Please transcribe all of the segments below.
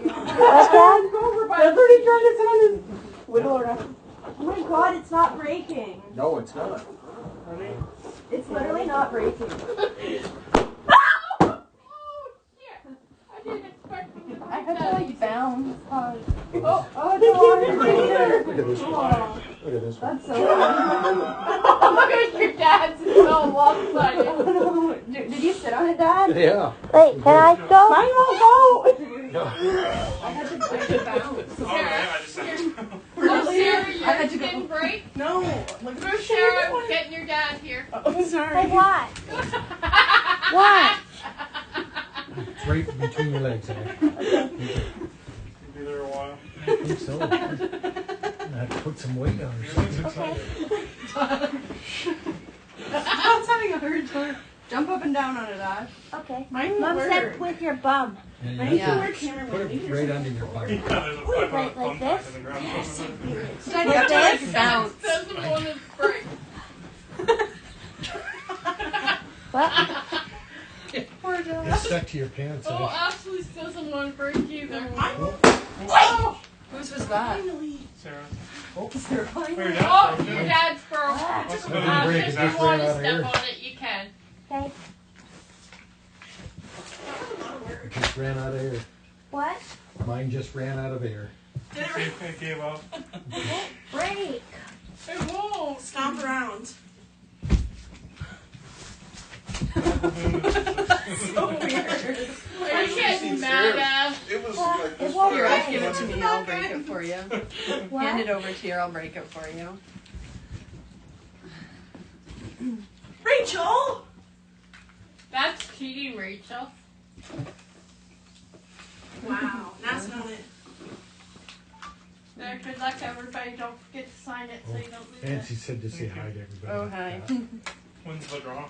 What's that? That's what he's trying to tell us. Wiggle around. Oh my god, it's not breaking. No, it's not. It's literally not breaking. I had to like bounce. Oh, Look at this one. Look at this one. that's so Look at your dad's so lopsided. Did you sit on it, Dad? Yeah. Wait, can I go? Mine won't go. I had to bounce. Oh, Sarah, yours didn't break? No. Go, Sarah, I'm getting your dad here. Oh, sorry. Like what? What? It's right between your legs, eh? You'll be there a while. I think so. I have to put some weight on or something. Okay. Dad's having a hard time. Jump up and down on it, Dad. Okay. Mine Mom won't said work. with your bum. And you I have need to to wear camera put it right under your butt. Yeah, there's a 5 Like pump this? in the ground. Dad, you Like have to this? like bounce. Doesn't want to break. What? Poor Dad. It's stuck to your pants, Oh, eh? Ashley doesn't want to break either. Oh! Whose was that? Sarah. Oh, Sarah. Oh, your Oh, dad's your broke. dad's broke. What's the Didn't other break, break? it If just you want ran to out of step here. on it, you can. Okay. It just ran out of air. What? Mine just ran out of air. It gave up. Break. It won't. Stomp around. So weird. Are you getting mad at? It was What? like It this. won't Here, break. give it to me. I'll break it for you. Hand What? it over to you. I'll break it for you. Rachel! That's cheating, Rachel. Wow. That's not it. There, good luck, everybody. Don't forget to sign it so you don't lose Nancy it. said to say hi to everybody. Oh, hi. When's the draw?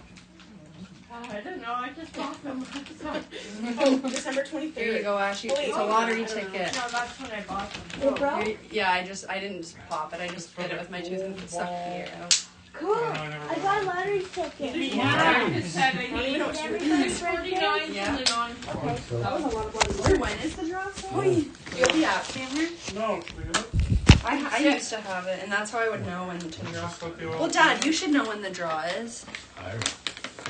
I don't know. I just bought them. Oh, December 23rd. Here you go, Ashley. It's a lottery ticket. No, that's when I bought them. It broke? Yeah, I didn't just pop it. I just hit it with my tooth and stuck the air out. Cool. I got a lottery ticket. Yeah, I just said I Did need everybody break theirs? 649 Yeah. and then on. Okay. So, When is the draw? You'll be at Cameron? No, we didn't. I used to have it, and that's how I would know when to draw. Just let the oil. Well, Dad, you should know when the draw is. I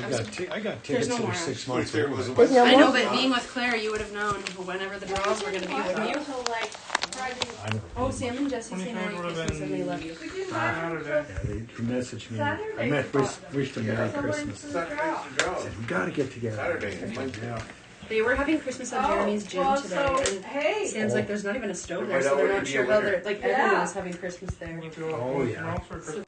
got There's tickets no that more. were 6 months There old. was a There's no I know, more? but being with Claire, you would have known whenever the draws were going to be with you. Until like Friday. I know. Oh, Sam and Jesse say Merry 23rd would have Christmas and they been- love you. Saturday. Yeah, they messaged me. Saturday. I wished them Merry Christmas. Saturday's the draw. I said, we gotta get together. Saturday. Yeah. They were having Christmas at Jeremy's gym well, today. so, And hey. Sam's like, there's not even a stove there, Find so out they're what not it'd be sure a how winner. they're, like, Yeah. everyone is having Christmas there. Went to Oh, yeah. Ralph's for So Christmas.